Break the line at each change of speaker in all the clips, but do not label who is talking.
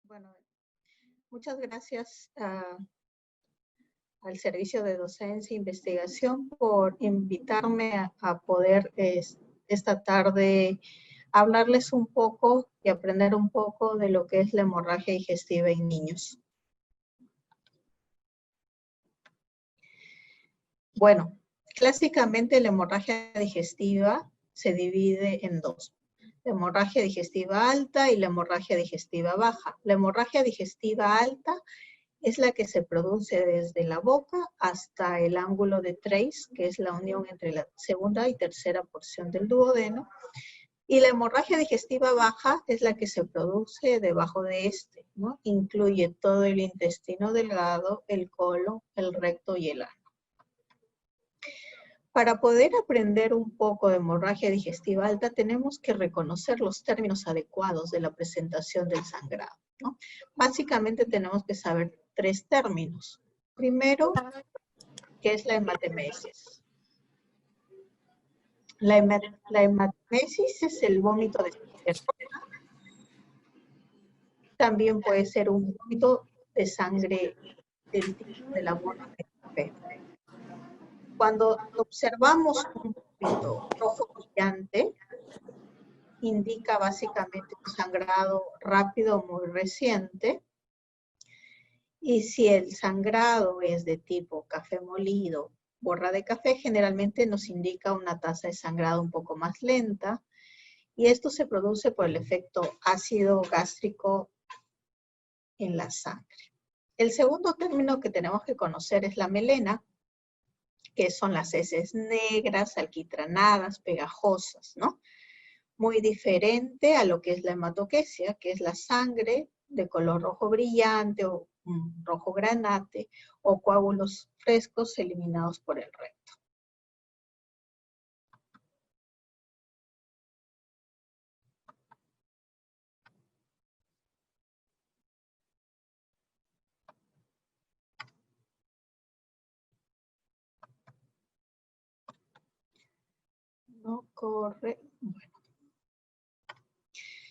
Bueno, muchas gracias al Servicio de Docencia e Investigación por invitarme a poder esta tarde hablarles un poco y aprender un poco de lo que es la hemorragia digestiva en niños. Bueno, clásicamente la hemorragia digestiva se divide en dos. La hemorragia digestiva alta y la hemorragia digestiva baja. La hemorragia digestiva alta es la que se produce desde la boca hasta el ángulo de Treis, que es la unión entre la segunda y tercera porción del duodeno. Y la hemorragia digestiva baja es la que se produce debajo de este, ¿no? Incluye todo el intestino delgado, el colon, el recto y el ano. Para poder aprender un poco de hemorragia digestiva alta, tenemos que reconocer los términos adecuados de la presentación del sangrado, ¿no? Básicamente tenemos que saber tres términos. Primero, ¿qué es la hematemesis? La hematemesis es el vómito de sangre. También puede ser un vómito de sangre del tipo de la borra de café. Cuando observamos un vómito rojo brillante, indica básicamente un sangrado rápido o muy reciente. Y si el sangrado es de tipo café molido, borra de café, generalmente nos indica una tasa de sangrado un poco más lenta. Y esto se produce por el efecto ácido gástrico en la sangre. El segundo término que tenemos que conocer es la melena, que son las heces negras, alquitranadas, pegajosas, ¿no? Muy diferente a lo que es la hematoquesia, que es la sangre de color rojo brillante o rojo granate, o coágulos frescos eliminados por el recto. No corre. Bueno.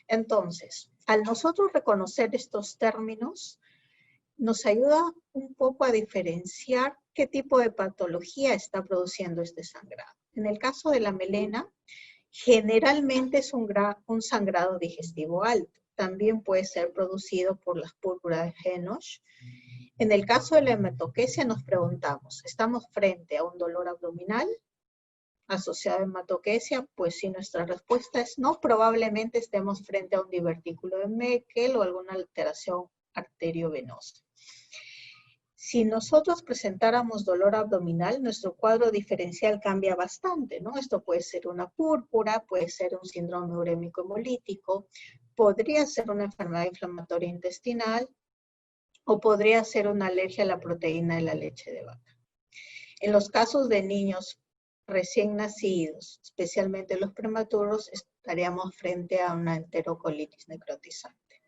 Entonces, al nosotros reconocer estos términos, nos ayuda un poco a diferenciar qué tipo de patología está produciendo este sangrado. En el caso de la melena, generalmente es un sangrado digestivo alto. También puede ser producido por las púrpuras de Henoch. En el caso de la hematoquesia nos preguntamos, ¿estamos frente a un dolor abdominal asociado a hematoquesia? Pues si nuestra respuesta es no, probablemente estemos frente a un divertículo de Meckel o alguna alteración arteriovenosa. Si nosotros presentáramos dolor abdominal, nuestro cuadro diferencial cambia bastante, ¿no? Esto puede ser una púrpura, puede ser un síndrome urémico hemolítico, podría ser una enfermedad inflamatoria intestinal o podría ser una alergia a la proteína de la leche de vaca. En los casos de niños recién nacidos, especialmente los prematuros, estaríamos frente a una enterocolitis necrotizante.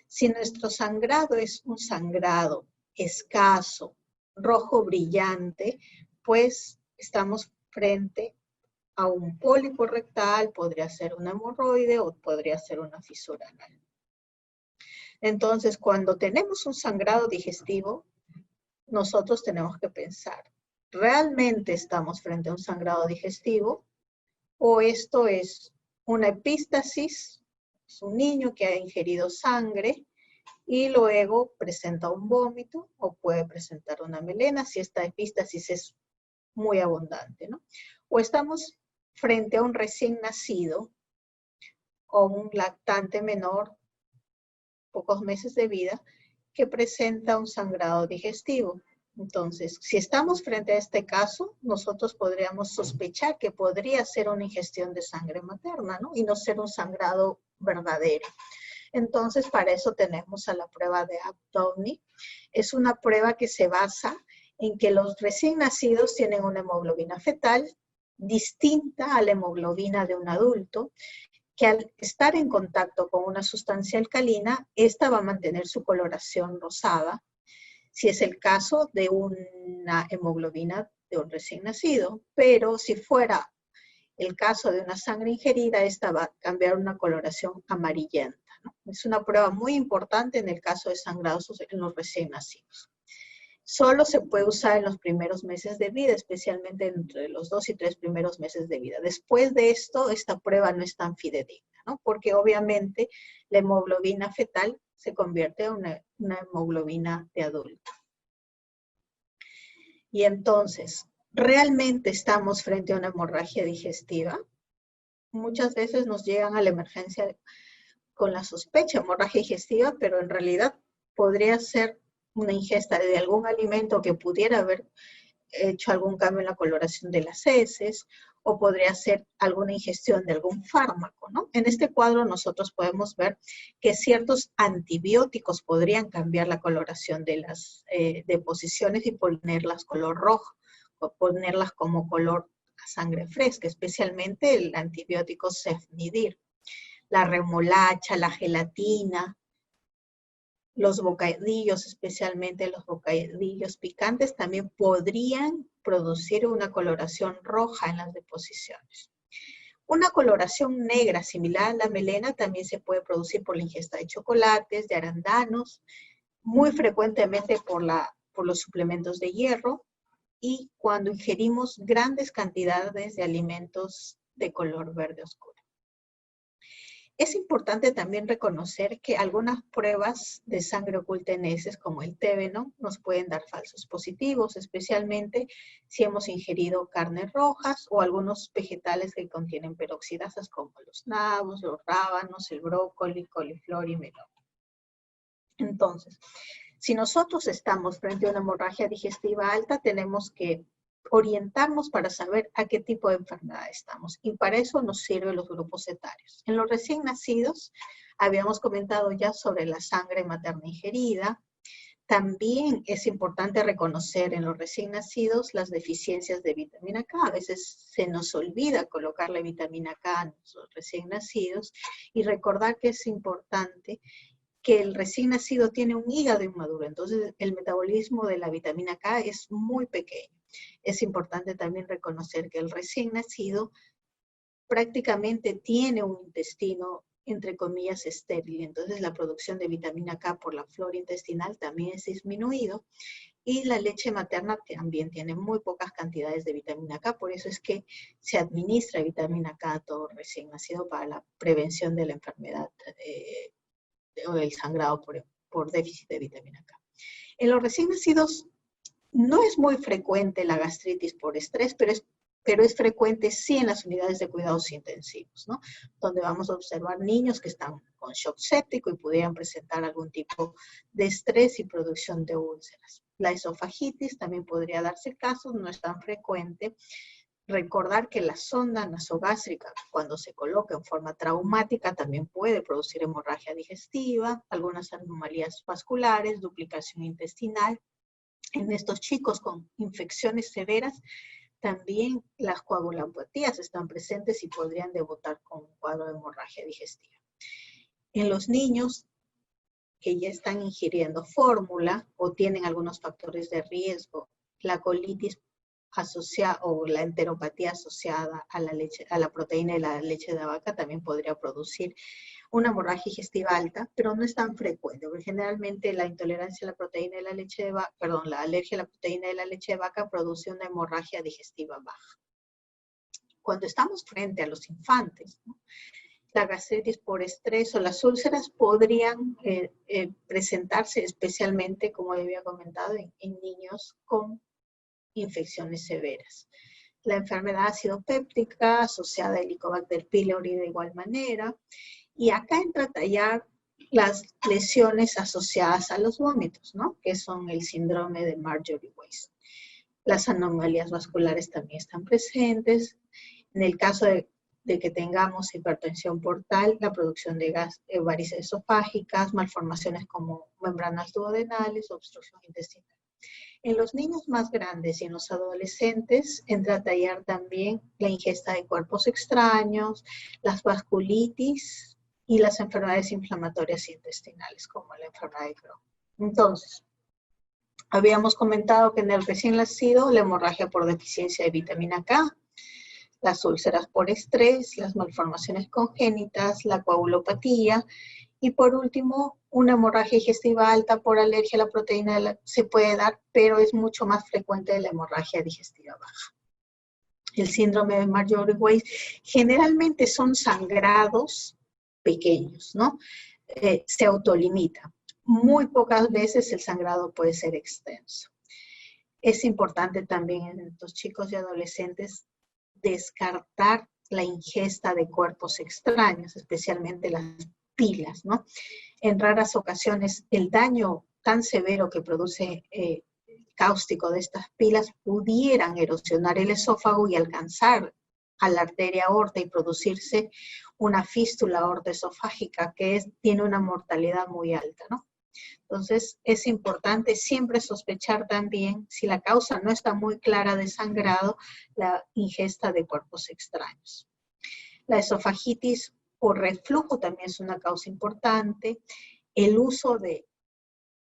Si nuestro sangrado es un sangrado escaso, rojo brillante, pues estamos frente a un pólipo rectal, podría ser una hemorroide o podría ser una fisura anal. Entonces, cuando tenemos un sangrado digestivo, nosotros tenemos que pensar, ¿realmente estamos frente a un sangrado digestivo? ¿O esto es una epístasis? Es un niño que ha ingerido sangre y luego presenta un vómito o puede presentar una melena si esta epístasis es muy abundante, ¿no? O estamos frente a un recién nacido o un lactante menor, pocos meses de vida, que presenta un sangrado digestivo. Entonces, si estamos frente a este caso, nosotros podríamos sospechar que podría ser una ingestión de sangre materna, ¿no? Y no ser un sangrado verdadero. Entonces, para eso tenemos a la prueba de Abdowni. Es una prueba que se basa en que los recién nacidos tienen una hemoglobina fetal distinta a la hemoglobina de un adulto, que al estar en contacto con una sustancia alcalina, esta va a mantener su coloración rosada, si es el caso de una hemoglobina de un recién nacido, pero si fuera el caso de una sangre ingerida, esta va a cambiar una coloración amarillenta, ¿no? Es una prueba muy importante en el caso de sangrados en los recién nacidos. Solo se puede usar en los primeros meses de vida, especialmente entre los 2 y 3 primeros meses de vida. Después de esto, esta prueba no es tan fidedigna, ¿no? Porque obviamente la hemoglobina fetal se convierte en una hemoglobina de adulto. Y entonces, ¿realmente estamos frente a una hemorragia digestiva? Muchas veces nos llegan a la emergencia con la sospecha de hemorragia digestiva, pero en realidad podría ser una ingesta de algún alimento que pudiera haber hecho algún cambio en la coloración de las heces, o podría ser alguna ingestión de algún fármaco, ¿no? En este cuadro nosotros podemos ver que ciertos antibióticos podrían cambiar la coloración de las deposiciones y ponerlas color rojo, o ponerlas como color sangre fresca, especialmente el antibiótico cefnidir. La remolacha, la gelatina, los bocadillos, especialmente los bocadillos picantes, también podrían producir una coloración roja en las deposiciones. Una coloración negra similar a la melena también se puede producir por la ingesta de chocolates, de arándanos, muy frecuentemente por los suplementos de hierro y cuando ingerimos grandes cantidades de alimentos de color verde oscuro. Es importante también reconocer que algunas pruebas de sangre oculta en heces, como el tébeno, nos pueden dar falsos positivos, especialmente si hemos ingerido carnes rojas o algunos vegetales que contienen peroxidasas, como los nabos, los rábanos, el brócoli, coliflor y melón. Entonces, si nosotros estamos frente a una hemorragia digestiva alta, tenemos que orientarnos para saber a qué tipo de enfermedad estamos. Y para eso nos sirven los grupos etarios. En los recién nacidos, habíamos comentado ya sobre la sangre materna ingerida. También es importante reconocer en los recién nacidos las deficiencias de vitamina K. A veces se nos olvida colocarle vitamina K a los recién nacidos y recordar que es importante que el recién nacido tiene un hígado inmaduro, entonces el metabolismo de la vitamina K es muy pequeño. Es importante también reconocer que el recién nacido prácticamente tiene un intestino, entre comillas, estéril, entonces la producción de vitamina K por la flora intestinal también es disminuido, y la leche materna también tiene muy pocas cantidades de vitamina K, por eso es que se administra vitamina K a todo recién nacido para la prevención de la enfermedad o el sangrado por déficit de vitamina K. En los recién nacidos no es muy frecuente la gastritis por estrés, pero es frecuente sí en las unidades de cuidados intensivos, ¿no? Donde vamos a observar niños que están con shock séptico y pudieran presentar algún tipo de estrés y producción de úlceras. La esofagitis también podría darse casos, no es tan frecuente. Recordar que la sonda nasogástrica, cuando se coloca en forma traumática, también puede producir hemorragia digestiva, algunas anomalías vasculares, duplicación intestinal. En estos chicos con infecciones severas, también las coagulopatías están presentes y podrían debutar con un cuadro de hemorragia digestiva. En los niños que ya están ingiriendo fórmula o tienen algunos factores de riesgo, la colitis asociada o la enteropatía asociada a la proteína de la leche de vaca también podría producir una hemorragia digestiva alta, pero no es tan frecuente, porque generalmente la intolerancia a la proteína de la leche de vaca, la alergia a la proteína de la leche de vaca produce una hemorragia digestiva baja. Cuando estamos frente a los infantes, ¿no?, la gastritis por estrés o las úlceras podrían presentarse especialmente, como había comentado, en niños con infecciones severas. La enfermedad ácido péptica asociada al Helicobacter pylori de igual manera. Y acá entra a tallar las lesiones asociadas a los vómitos, ¿no?, que son el síndrome de Marjorie-Weiss. Las anomalías vasculares también están presentes. En el caso de que tengamos hipertensión portal, la producción de varices esofágicas, malformaciones como membranas duodenales, obstrucción intestinal. En los niños más grandes y en los adolescentes entra a tallar también la ingesta de cuerpos extraños, las vasculitis y las enfermedades inflamatorias intestinales, como la enfermedad de Crohn. Entonces, habíamos comentado que en el recién nacido, la hemorragia por deficiencia de vitamina K, las úlceras por estrés, las malformaciones congénitas, la coagulopatía Y por último, una hemorragia digestiva alta por alergia a la proteína se puede dar, pero es mucho más frecuente la hemorragia digestiva baja. El síndrome de Marjorie-Weiss generalmente son sangrados pequeños, ¿no? Se autolimita. Muy pocas veces el sangrado puede ser extenso. Es importante también en estos chicos y adolescentes descartar la ingesta de cuerpos extraños, especialmente las pilas, ¿no? En raras ocasiones el daño tan severo que produce el cáustico de estas pilas pudieran erosionar el esófago y alcanzar a la arteria aorta y producirse una fístula aortoesofágica que tiene una mortalidad muy alta, ¿no? Entonces, es importante siempre sospechar también, si la causa no está muy clara de sangrado, la ingesta de cuerpos extraños. La esofagitis o reflujo también es una causa importante. El uso de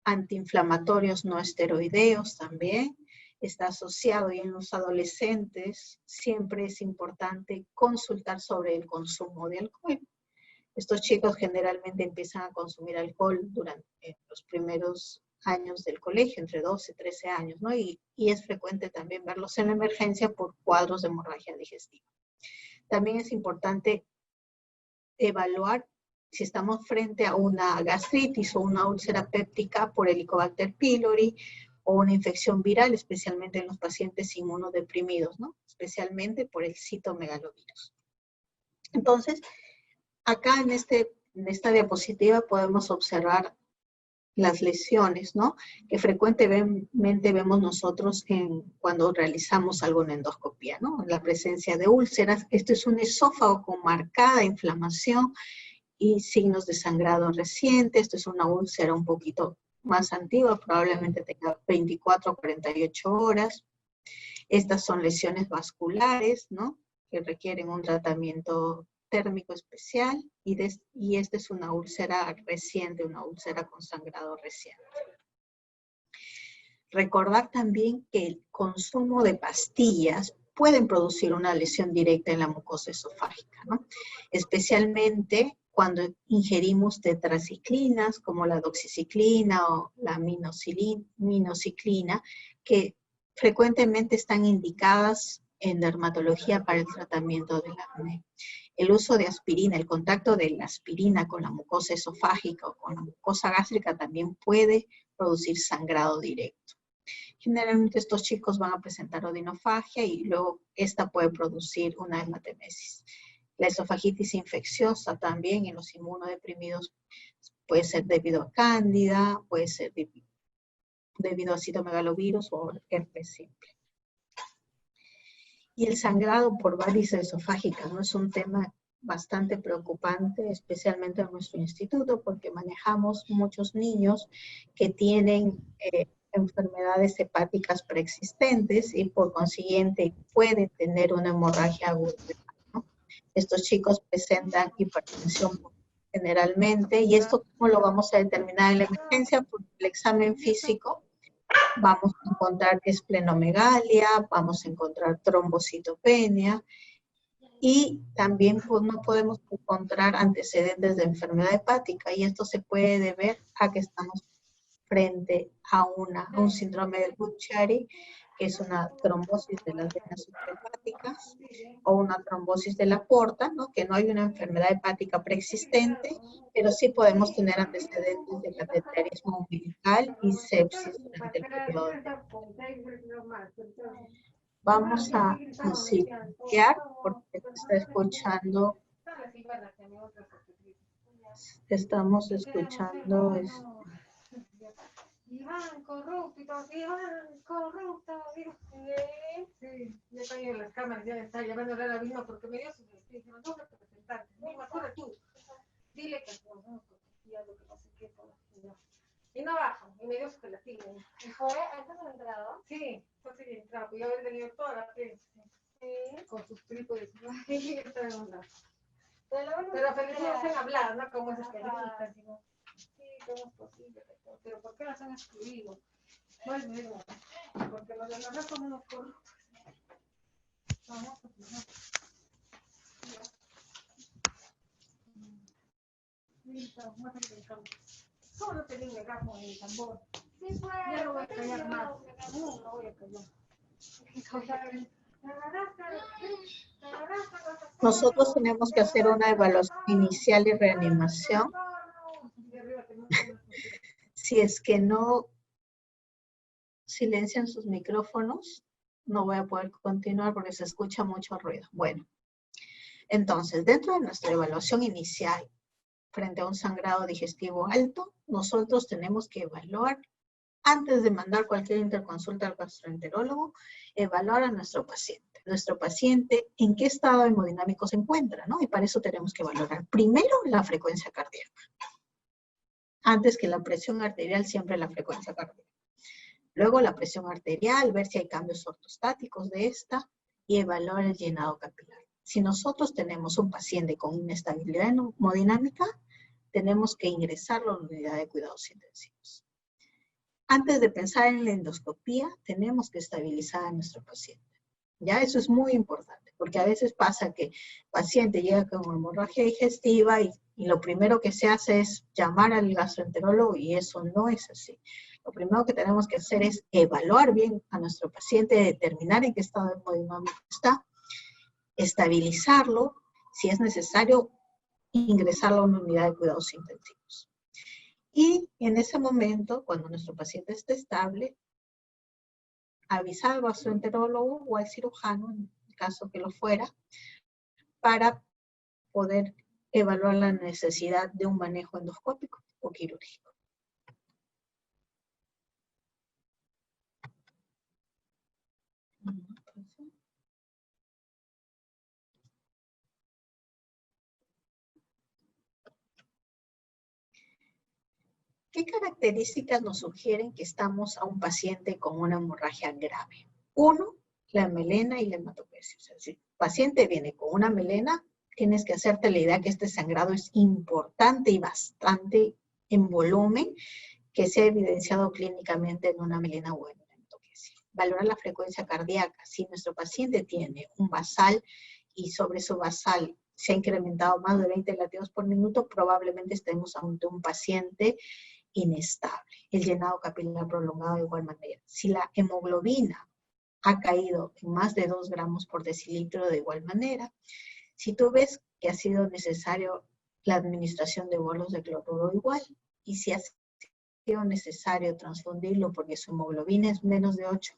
antiinflamatorios no esteroideos también está asociado, y en los adolescentes siempre es importante consultar sobre el consumo de alcohol. Estos chicos generalmente empiezan a consumir alcohol durante los primeros años del colegio, entre 12 y 13 años, ¿no? Y es frecuente también verlos en la emergencia por cuadros de hemorragia digestiva. También es importante evaluar si estamos frente a una gastritis o una úlcera péptica por Helicobacter pylori o una infección viral, especialmente en los pacientes inmunodeprimidos, ¿no? Especialmente por el citomegalovirus. Entonces, acá en esta diapositiva podemos observar las lesiones, ¿no? Que frecuentemente vemos nosotros cuando realizamos alguna endoscopía, ¿no? La presencia de úlceras. Este es un esófago con marcada inflamación y signos de sangrado reciente. Esto es una úlcera un poquito más antigua, probablemente tenga 24 o 48 horas. Estas son lesiones vasculares, ¿no? Que requieren un tratamiento térmico especial, y esta es una úlcera reciente, una úlcera con sangrado reciente. Recordar también que el consumo de pastillas pueden producir una lesión directa en la mucosa esofágica, ¿no? Especialmente cuando ingerimos tetraciclinas como la doxiciclina o la minociclina, que frecuentemente están indicadas en dermatología para el tratamiento del acné. El uso de aspirina, el contacto de la aspirina con la mucosa esofágica o con la mucosa gástrica también puede producir sangrado directo. Generalmente estos chicos van a presentar odinofagia y luego esta puede producir una hematemesis. La esofagitis infecciosa también en los inmunodeprimidos puede ser debido a cándida, puede ser debido a citomegalovirus o herpes simple. Y el sangrado por varices esofágicas, ¿no? Es un tema bastante preocupante, especialmente en nuestro instituto, porque manejamos muchos niños que tienen enfermedades hepáticas preexistentes y por consiguiente pueden tener una hemorragia aguda, ¿no? Estos chicos presentan hipertensión generalmente, y esto ¿cómo lo vamos a determinar en la emergencia? Por el examen físico. Vamos a encontrar esplenomegalia, vamos a encontrar trombocitopenia, y también pues, no podemos encontrar antecedentes de enfermedad hepática, y esto se puede deber a que estamos frente a un síndrome de Budd-Chiari, que es una trombosis de las venas suprahepáticas, o una trombosis de la porta, ¿no? Que no hay una enfermedad hepática preexistente, pero sí podemos tener antecedentes de cateterismo umbilical y sepsis durante el periodo de... Vamos a silenciar porque está escuchando, estamos escuchando...
Iván, corruptos, sí, ya están en las cámaras, ya está llamándole a la misma porque me dio su dijeron, dos representantes, misma, corre tú, dile que nos hemos copiado, que no sé qué, y no bajan, y me dio su gelatina. ¿Y fue? ¿Antes de entrado? Sí, fue así de entrado, pues yo había venido toda la prensa, sí, con sus trípodes, y estaba en un lado. Pero felicidades en hablar, ¿no? Como esas periodistas, ¿no? Sí, ¿cómo es posible? Pero ¿por qué las han excluido? Pues mismo, porque los de nosotros son unos corruptos. Vamos a fijar. ¿Cómo no tenía un megáfono en el tambor? Sí, pues. Ya no voy a callar más. No, no voy a callar.
Nosotros tenemos que hacer una evaluación inicial y reanimación. Si es que no silencian sus micrófonos, no voy a poder continuar porque se escucha mucho ruido. Bueno, entonces, dentro de nuestra evaluación inicial, frente a un sangrado digestivo alto, nosotros tenemos que evaluar, antes de mandar cualquier interconsulta al gastroenterólogo, evaluar a nuestro paciente. Nuestro paciente, en qué estado hemodinámico se encuentra, ¿no? Y para eso tenemos que valorar primero la frecuencia cardíaca. Antes que la presión arterial, siempre la frecuencia cardíaca. Luego la presión arterial, ver si hay cambios ortostáticos de esta y evaluar el llenado capilar. Si nosotros tenemos un paciente con inestabilidad hemodinámica, tenemos que ingresarlo a la unidad de cuidados intensivos. Antes de pensar en la endoscopía, tenemos que estabilizar a nuestro paciente. Ya eso es muy importante, porque a veces pasa que el paciente llega con hemorragia digestiva y lo primero que se hace es llamar al gastroenterólogo y eso no es así. Lo primero que tenemos que hacer es evaluar bien a nuestro paciente, determinar en qué estado hemodinámico está, estabilizarlo, si es necesario, ingresarlo a una unidad de cuidados intensivos. Y en ese momento, cuando nuestro paciente esté estable, avisar al gastroenterólogo o al cirujano, en el caso que lo fuera, para poder evaluar la necesidad de un manejo endoscópico o quirúrgico. ¿Qué características nos sugieren que estamos a un paciente con una hemorragia grave? Uno, la melena y la hematopesia. O sea, si el paciente viene con una melena, tienes que hacerte la idea que este sangrado es importante y bastante en volumen, que se ha evidenciado clínicamente en una melena o en una hematopesia. Valorar la frecuencia cardíaca. Si nuestro paciente tiene un basal y sobre su basal se ha incrementado más de 20 latidos por minuto, probablemente estemos ante un paciente inestable. El llenado capilar prolongado de igual manera. Si la hemoglobina ha caído en más de 2 gramos por decilitro de igual manera, si tú ves que ha sido necesario la administración de bolos de cloruro igual, y si ha sido necesario transfundirlo porque su hemoglobina es menos de 8,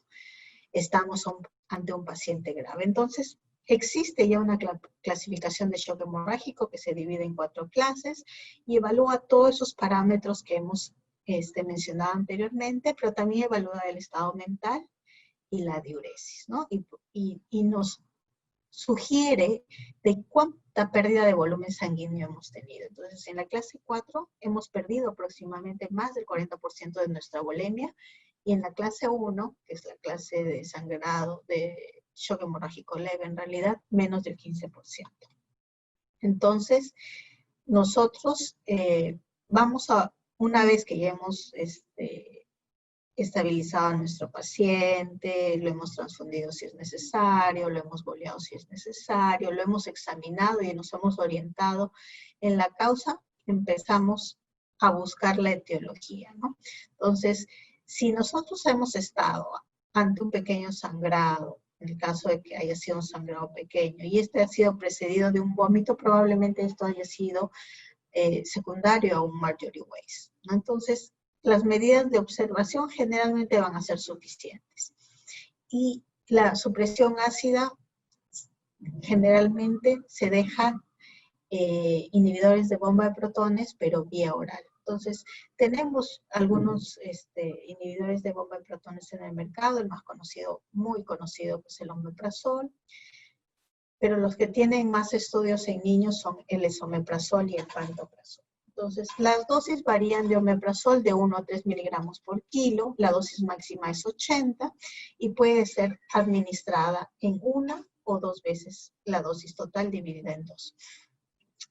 estamos ante un paciente grave. Entonces, existe ya una clasificación de shock hemorrágico que se divide en 4 clases y evalúa todos esos parámetros que hemos mencionado anteriormente, pero también evalúa el estado mental y la diuresis, ¿no? Y nos sugiere de cuánta pérdida de volumen sanguíneo hemos tenido. Entonces, en la clase 4 hemos perdido aproximadamente más del 40% de nuestra volemia, y en la clase 1, que es la clase de sangrado, de shock hemorrágico leve, en realidad, menos del 15%. Entonces, nosotros vamos a, una vez que ya hemos estabilizado a nuestro paciente, lo hemos transfundido si es necesario, lo hemos boleado si es necesario, lo hemos examinado y nos hemos orientado en la causa, empezamos a buscar la etiología, ¿no? Entonces, si nosotros hemos estado ante un pequeño sangrado, en el caso de que haya sido un sangrado pequeño, y este ha sido precedido de un vómito, probablemente esto haya sido secundario a un Marjorie Weiss, ¿no? Entonces, las medidas de observación generalmente van a ser suficientes. Y la supresión ácida generalmente se deja inhibidores de bomba de protones, pero vía oral. Entonces, tenemos algunos inhibidores de bomba de protones en el mercado, el más conocido, muy conocido, pues el omeprazol, pero los que tienen más estudios en niños son el esomeprazol y el pantoprazol. Entonces, las dosis varían de omeprazol de 1 a 3 miligramos por kilo, la dosis máxima es 80 y puede ser administrada en 1 o 2 veces la dosis total dividida en 2.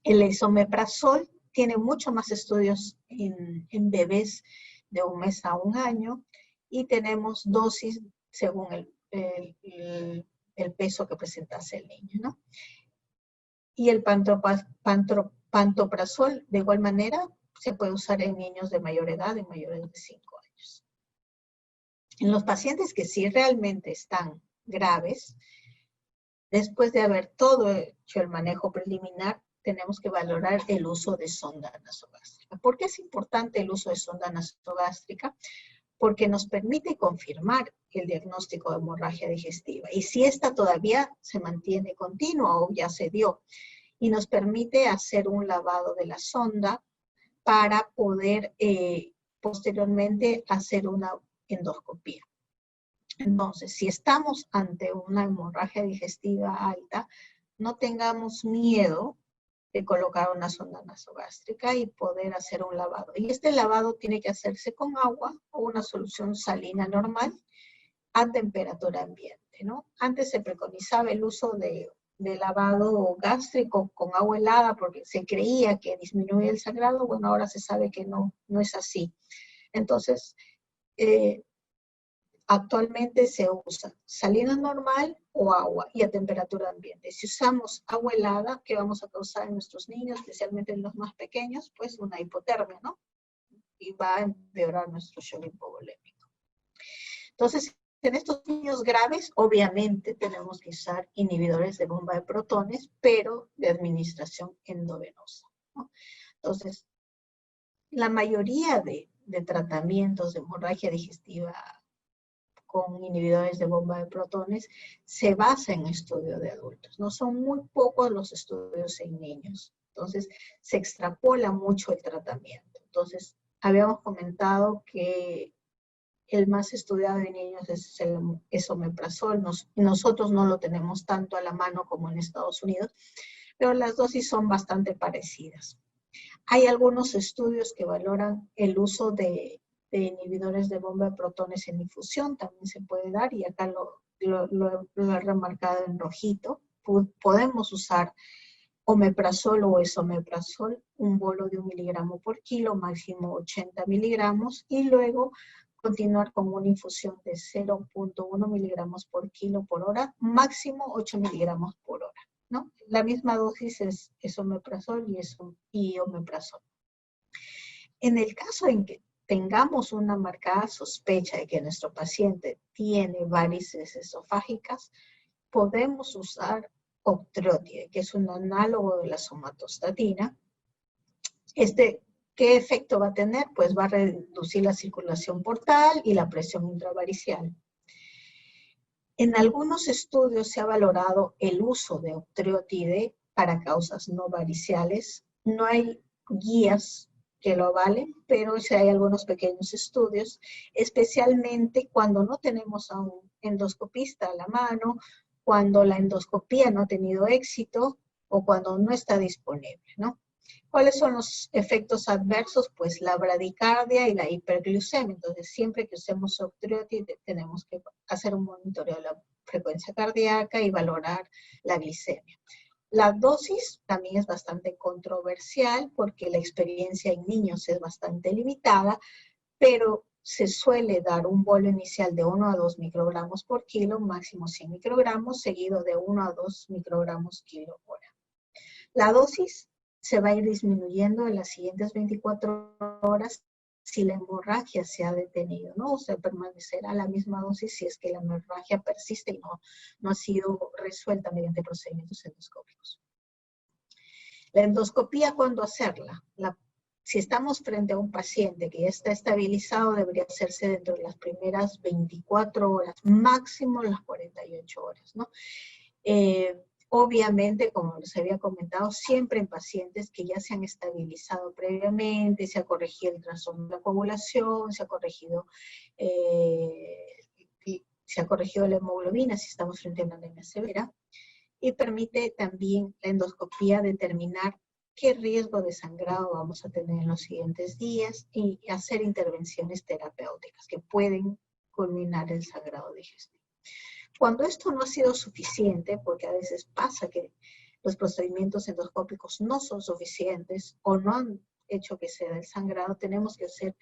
El esomeprazol tiene mucho más estudios en bebés de 1 mes a 1 año y tenemos dosis según el peso que presentase el niño, ¿no? Y el Pantoprazol, de igual manera, se puede usar en niños de mayor edad, en mayores de 5 años. En los pacientes que sí realmente están graves, después de haber todo hecho el manejo preliminar, tenemos que valorar el uso de sonda nasogástrica. ¿Por qué es importante el uso de sonda nasogástrica? Porque nos permite confirmar el diagnóstico de hemorragia digestiva. Y si esta todavía se mantiene continua o ya se dio, y nos permite hacer un lavado de la sonda para poder posteriormente hacer una endoscopía. Entonces, si estamos ante una hemorragia digestiva alta, no tengamos miedo de colocar una sonda nasogástrica y poder hacer un lavado. Y este lavado tiene que hacerse con agua o una solución salina normal a temperatura ambiente, ¿no? Antes se preconizaba el uso de lavado gástrico con agua helada porque se creía que disminuía el sangrado. Bueno, ahora se sabe que no es así. Entonces, actualmente se usa salina normal o agua y a temperatura ambiente. Si usamos agua helada, ¿qué vamos a causar en nuestros niños, especialmente en los más pequeños? Pues una hipotermia, ¿no? Y va a empeorar nuestro shock hipovolémico. Entonces, en estos niños graves, obviamente tenemos que usar inhibidores de bomba de protones, pero de administración endovenosa, ¿no? Entonces, la mayoría de tratamientos de hemorragia digestiva con inhibidores de bomba de protones se basa en estudio de adultos. No son muy pocos los estudios en niños. Entonces, se extrapola mucho el tratamiento. Entonces, habíamos comentado que el más estudiado en niños es omeprazol. Nosotros no lo tenemos tanto a la mano como en Estados Unidos, pero las dosis son bastante parecidas. Hay algunos estudios que valoran el uso de inhibidores de bomba de protones en infusión, también se puede dar, y acá lo he remarcado en rojito. Podemos usar omeprazol o esomeprazol, un bolo de 1 miligramo por kilo, máximo 80 miligramos, y luego continuar con una infusión de 0.1 miligramos por kilo por hora, máximo 8 miligramos por hora, ¿no? La misma dosis es omeprazol y omeprazol. En el en que tengamos una marcada sospecha de que nuestro paciente tiene varices esofágicas, podemos usar octreotide, que es un análogo de la somatostatina. ¿Qué efecto va a tener? Pues va a reducir la circulación portal y la presión intravaricial. En algunos estudios se ha valorado el uso de octreotide para causas no variciales. No hay guías que lo avalen, pero sí hay algunos pequeños estudios, especialmente cuando no tenemos a un endoscopista a la mano, cuando la endoscopía no ha tenido éxito o cuando no está disponible, ¿no? ¿Cuáles son los efectos adversos? Pues la bradicardia y la hiperglucemia. Entonces, siempre que usemos octreotide, tenemos que hacer un monitoreo de la frecuencia cardíaca y valorar la glicemia. La dosis también es bastante controversial porque la experiencia en niños es bastante limitada, pero se suele dar un bolo inicial de 1 a 2 microgramos por kilo, máximo 100 microgramos, seguido de 1 a 2 microgramos kilo hora. La dosis se va a ir disminuyendo en las siguientes 24 horas si la hemorragia se ha detenido, ¿no? O sea, permanecerá la misma dosis si es que la hemorragia persiste y no ha sido resuelta mediante procedimientos endoscópicos. La endoscopía, ¿cuándo hacerla? Si estamos frente a un paciente que ya está estabilizado, debería hacerse dentro de las primeras 24 horas, máximo las 48 horas, ¿no? Obviamente, como les había comentado, siempre en pacientes que ya se han estabilizado previamente, se ha corregido el trastorno de la coagulación, se ha corregido la hemoglobina si estamos frente a una anemia severa, y permite también la endoscopía determinar qué riesgo de sangrado vamos a tener en los siguientes días y hacer intervenciones terapéuticas que pueden culminar el sangrado digestivo. Cuando esto no ha sido suficiente, porque a veces pasa que los procedimientos endoscópicos no son suficientes o no han hecho que se dé el sangrado, tenemos que hacer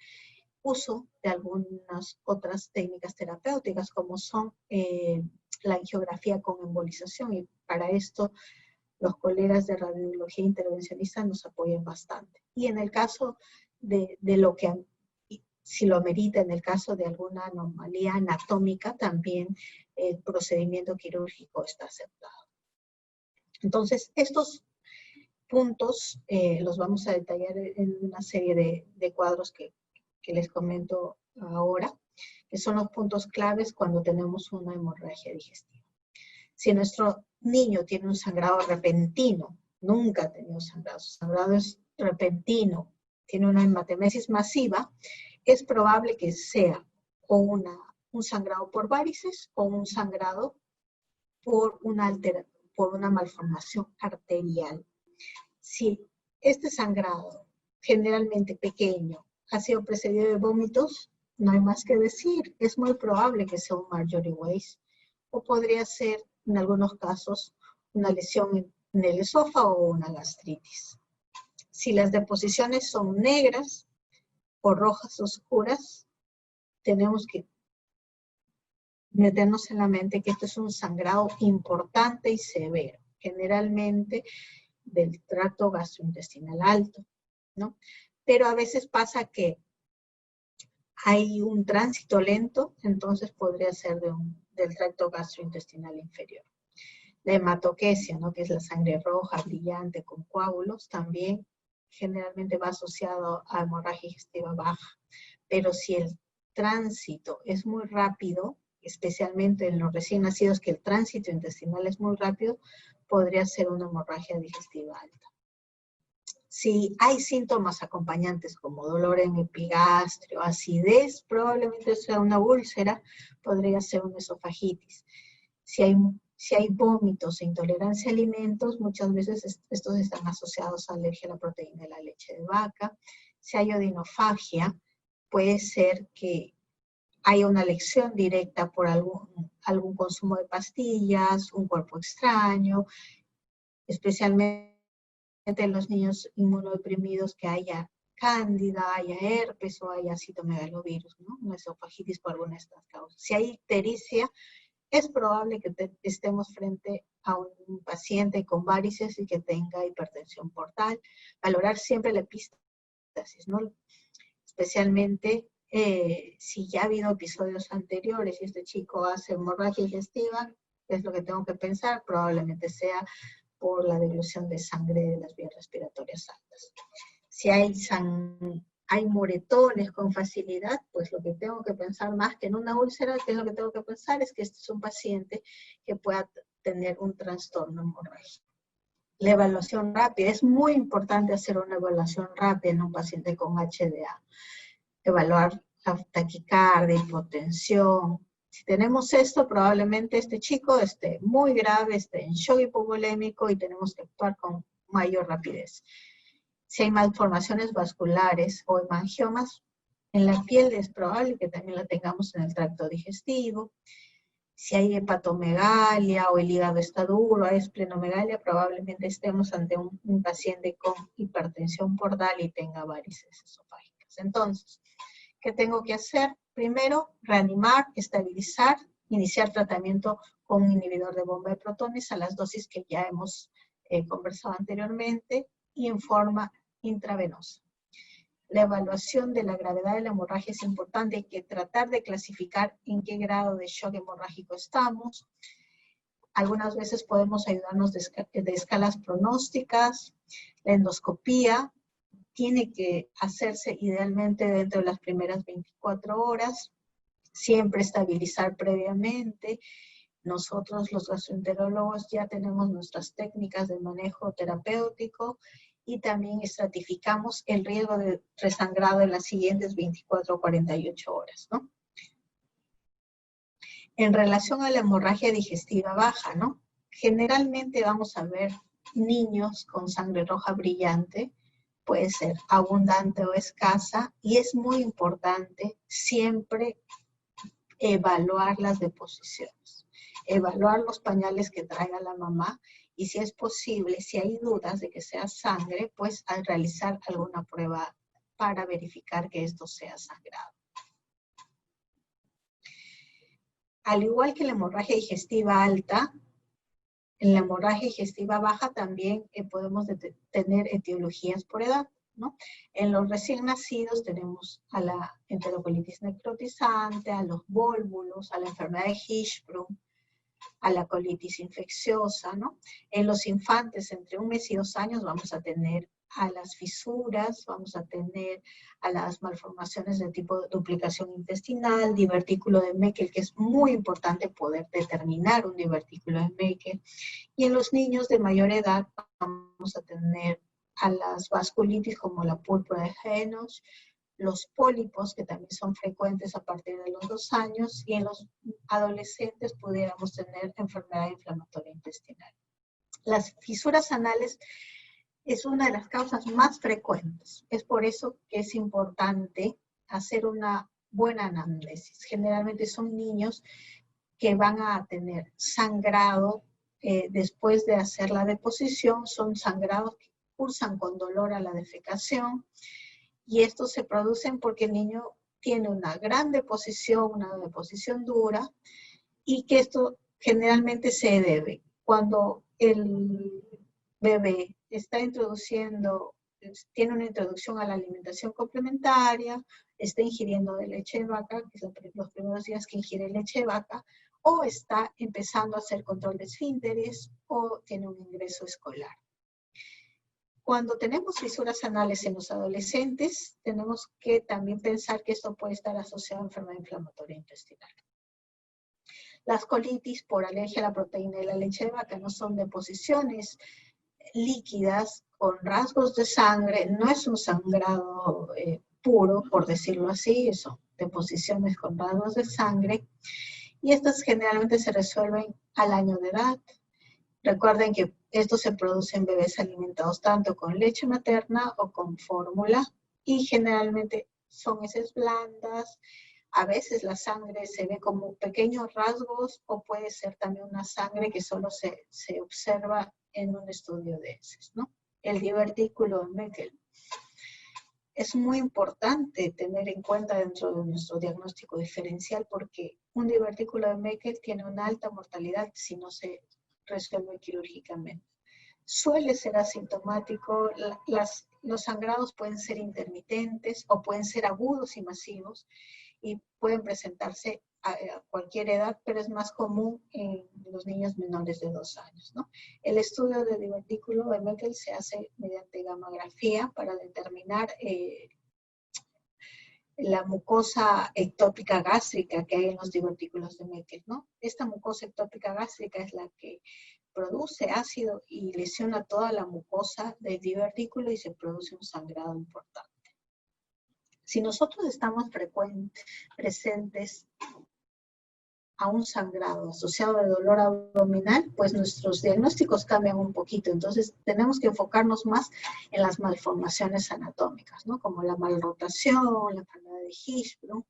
uso de algunas otras técnicas terapéuticas, como son la angiografía con embolización, y para esto los colegas de radiología intervencionista nos apoyan bastante. Y en el caso de lo que, si lo amerita, en el caso de alguna anomalía anatómica, también el procedimiento quirúrgico está aceptado. Entonces, estos puntos los vamos a detallar en una serie de cuadros que les comento ahora, que son los puntos claves cuando tenemos una hemorragia digestiva. Si nuestro niño tiene un sangrado repentino, nunca ha tenido sangrado, su sangrado es repentino, tiene una hematemesis masiva, es probable que sea o un sangrado por varices o un sangrado por una malformación arterial. Si este sangrado, generalmente pequeño, ha sido precedido de vómitos, no hay más que decir, es muy probable que sea un Marjorie Weiss, o podría ser, en algunos casos, una lesión en el esófago o una gastritis. Si las deposiciones son negras o rojas oscuras, tenemos que meternos en la mente que esto es un sangrado importante y severo, generalmente del tracto gastrointestinal alto, ¿no? Pero a veces pasa que hay un tránsito lento, entonces podría ser del tracto gastrointestinal inferior. La hematoquesia, ¿no? Que es la sangre roja, brillante, con coágulos, también generalmente va asociado a hemorragia digestiva baja. Pero si el tránsito es muy rápido, especialmente en los recién nacidos, que el tránsito intestinal es muy rápido, podría ser una hemorragia digestiva alta. Si hay síntomas acompañantes como dolor en epigastrio, acidez, probablemente sea una úlcera, podría ser una esofagitis. Si hay vómitos e intolerancia a alimentos, muchas veces estos están asociados a alergia a la proteína de la leche de vaca. Si hay odinofagia, puede ser que haya una lección directa por algún consumo de pastillas, un cuerpo extraño, especialmente en los niños inmunodeprimidos, que haya cándida, haya herpes o haya citomegalovirus, ¿no? Una esofagitis por alguna de estas causas. Si hay ictericia, es probable que estemos frente a un paciente con varices y que tenga hipertensión portal. Valorar siempre la epístasis, ¿no? Especialmente si ya ha habido episodios anteriores y este chico hace hemorragia digestiva, es lo que tengo que pensar, probablemente sea por la dilución de sangre de las vías respiratorias altas. Si hay moretones con facilidad, pues lo que tengo que pensar más que en una úlcera, que es lo que tengo que pensar, es que este es un paciente que pueda tener un trastorno hemorrágico. La evaluación rápida, es muy importante hacer una evaluación rápida en un paciente con HDA. Evaluar la taquicardia, hipotensión. Si tenemos esto, probablemente este chico esté muy grave, esté en shock hipovolémico y tenemos que actuar con mayor rapidez. Si hay malformaciones vasculares o hemangiomas en la piel, es probable que también la tengamos en el tracto digestivo. Si hay hepatomegalia o el hígado está duro, hay esplenomegalia, probablemente estemos ante un paciente con hipertensión portal y tenga varices esofágicas. Entonces, ¿qué tengo que hacer? Primero, reanimar, estabilizar, iniciar tratamiento con un inhibidor de bomba de protones a las dosis que ya hemos conversado anteriormente y en forma intravenosa. La evaluación de la gravedad de la hemorragia es importante, hay que tratar de clasificar en qué grado de shock hemorrágico estamos. Algunas veces podemos ayudarnos de escalas pronósticas. La endoscopía tiene que hacerse idealmente dentro de las primeras 24 horas, siempre estabilizar previamente. Nosotros los gastroenterólogos ya tenemos nuestras técnicas de manejo terapéutico y también estratificamos el riesgo de resangrado en las siguientes 24 o 48 horas, ¿no? En relación a la hemorragia digestiva baja, ¿no? Generalmente vamos a ver niños con sangre roja brillante, puede ser abundante o escasa, y es muy importante siempre evaluar las deposiciones, evaluar los pañales que traiga la mamá, y si es posible, si hay dudas de que sea sangre, pues al realizar alguna prueba para verificar que esto sea sangrado. Al igual que la hemorragia digestiva alta, En la hemorragia digestiva baja también podemos tener etiologías por edad, ¿no? En los recién nacidos tenemos a la enterocolitis necrotizante, a los vólvulos, a la enfermedad de Hirschsprung, a la colitis infecciosa, ¿no? En los infantes entre 1 mes y 2 años vamos a tener a las fisuras, vamos a tener a las malformaciones de tipo de duplicación intestinal, divertículo de Meckel, que es muy importante poder determinar un divertículo de Meckel. Y en los niños de mayor edad vamos a tener a las vasculitis como la púrpura de Henoch, los pólipos, que también son frecuentes a partir de los 2 años, y en los adolescentes pudiéramos tener enfermedad inflamatoria intestinal. Las fisuras anales es una de las causas más frecuentes. Es por eso que es importante hacer una buena anamnesis. Generalmente son niños que van a tener sangrado después de hacer la deposición, son sangrados que cursan con dolor a la defecación, y estos se producen porque el niño tiene una gran deposición, una deposición dura, y que esto generalmente se debe cuando el bebé está introduciendo, tiene una introducción a la alimentación complementaria, está ingiriendo de leche de vaca, que son los primeros días que ingiere leche de vaca, o está empezando a hacer control de esfínteres, o tiene un ingreso escolar. Cuando tenemos fisuras anales en los adolescentes, tenemos que también pensar que esto puede estar asociado a enfermedad inflamatoria intestinal. Las colitis por alergia a la proteína de la leche de vaca no son deposiciones líquidas con rasgos de sangre, no es un sangrado puro, por decirlo así, son deposiciones con rasgos de sangre, y estas generalmente se resuelven al año de edad. Recuerden que esto se produce en bebés alimentados tanto con leche materna o con fórmula, y generalmente son heces blandas. A veces la sangre se ve como pequeños rasgos, o puede ser también una sangre que solo se observa en un estudio de heces, ¿no? El divertículo de Meckel. Es muy importante tener en cuenta dentro de nuestro diagnóstico diferencial, porque un divertículo de Meckel tiene una alta mortalidad si no se resuelve quirúrgicamente. Suele ser asintomático, los sangrados pueden ser intermitentes o pueden ser agudos y masivos, y pueden presentarse a cualquier edad, pero es más común en los niños menores de 2 años, ¿no? El estudio de divertículo de Meckel se hace mediante gamografía para determinar la mucosa ectópica gástrica que hay en los divertículos de Meckel, ¿no? Esta mucosa ectópica gástrica es la que produce ácido y lesiona toda la mucosa del divertículo, y se produce un sangrado importante. Si nosotros estamos presentes a un sangrado asociado de dolor abdominal, pues nuestros diagnósticos cambian un poquito. Entonces tenemos que enfocarnos más en las malformaciones anatómicas, ¿no? Como la malrotación, la enfermedad de Hirschsprung,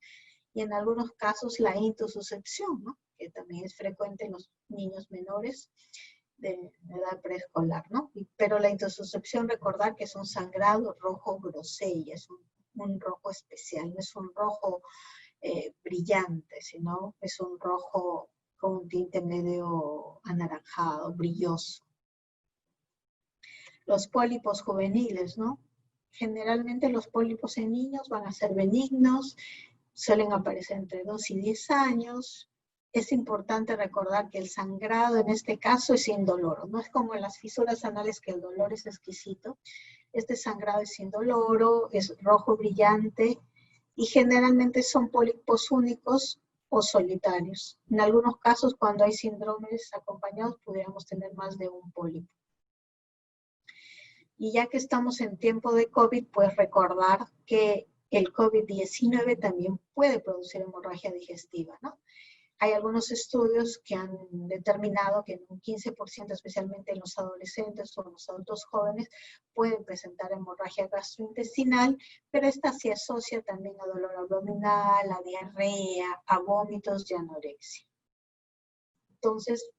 y en algunos casos la intussuscepción, ¿no? Que también es frecuente en los niños menores de edad preescolar, ¿no? Pero la intussuscepción, recordar que es un sangrado rojo grosella, es un rojo especial, no es un rojo brillante, sino es un rojo con un tinte medio anaranjado, brilloso. Los pólipos juveniles, ¿no? Generalmente los pólipos en niños van a ser benignos, suelen aparecer entre 2 y 10 años. Es importante recordar que el sangrado en este caso es indoloro, no es como en las fisuras anales que el dolor es exquisito. Este sangrado es indoloro, es rojo brillante, y generalmente son pólipos únicos o solitarios. En algunos casos, cuando hay síndromes acompañados, pudiéramos tener más de un pólipo. Y ya que estamos en tiempo de COVID, pues recordar que el COVID-19 también puede producir hemorragia digestiva, ¿no? Hay algunos estudios que han determinado que en un 15%, especialmente en los adolescentes o en los adultos jóvenes, pueden presentar hemorragia gastrointestinal, pero esta se asocia también a dolor abdominal, a diarrea, a vómitos y anorexia. Entonces,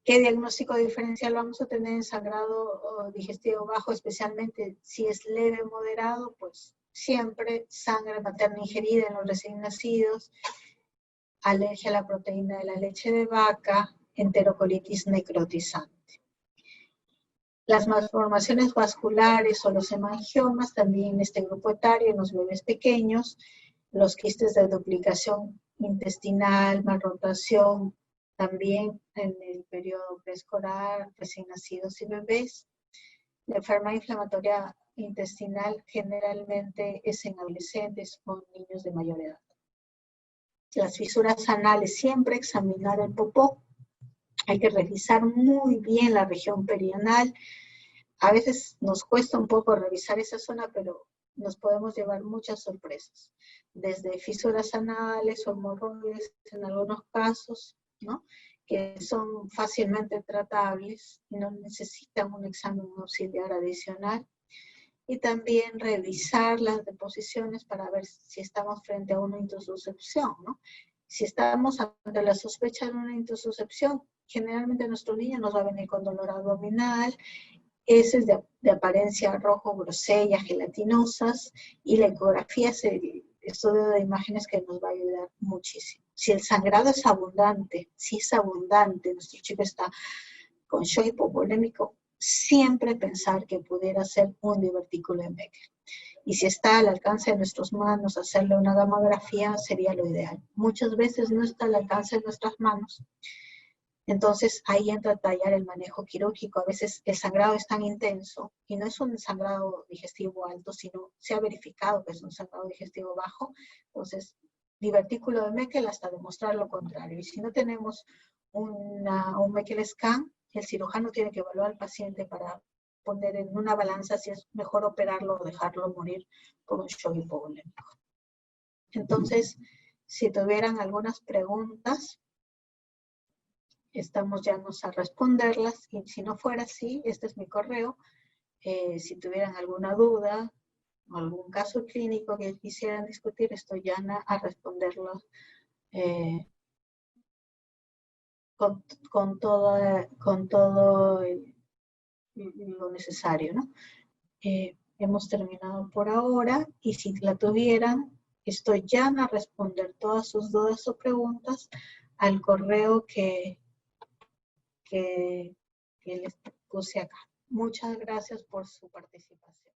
¿qué diagnóstico diferencial vamos a tener en sangrado digestivo bajo? Especialmente si es leve o moderado, pues siempre sangre materna ingerida en los recién nacidos, alergia a la proteína de la leche de vaca, enterocolitis necrotizante. Las malformaciones vasculares o los hemangiomas también en este grupo etario, en los bebés pequeños, los quistes de duplicación intestinal, malrotación, también en el periodo preescolar, recién nacidos y bebés. La enfermedad inflamatoria intestinal generalmente es en adolescentes o niños de mayor edad. Las fisuras anales, siempre examinar el popó. Hay que revisar muy bien la región perianal. A veces nos cuesta un poco revisar esa zona, pero nos podemos llevar muchas sorpresas. Desde fisuras anales o hemorroides en algunos casos, ¿no?, que son fácilmente tratables y no necesitan un examen auxiliar adicional. Y también revisar las deposiciones para ver si estamos frente a una intussuscepción, ¿no? Si estamos ante la sospecha de una intussuscepción, generalmente nuestro niño nos va a venir con dolor abdominal, heces de apariencia rojo, grosella, gelatinosas, y la ecografía es el estudio de imágenes que nos va a ayudar muchísimo. Si el sangrado es abundante, nuestro chico está con shock hipovolémico, siempre pensar que pudiera ser un divertículo de Meckel. Y si está al alcance de nuestras manos hacerle una gamografía, sería lo ideal. Muchas veces no está al alcance de nuestras manos. Entonces ahí entra a tallar el manejo quirúrgico. A veces el sangrado es tan intenso y no es un sangrado digestivo alto, sino se ha verificado que es un sangrado digestivo bajo. Entonces, divertículo de Meckel hasta demostrar lo contrario. Y si no tenemos un Meckel scan, el cirujano tiene que evaluar al paciente para poner en una balanza si es mejor operarlo o dejarlo morir por un shock hipovolémico. Entonces, si tuvieran algunas preguntas, estamos llanos a responderlas, y si no fuera así, este es mi correo. Si tuvieran alguna duda o algún caso clínico que quisieran discutir, estoy llana a responderlo con todo lo necesario, ¿no? Hemos terminado por ahora, y si la tuvieran, estoy llana a responder todas sus dudas o preguntas al correo que les puse acá. Muchas gracias por su participación.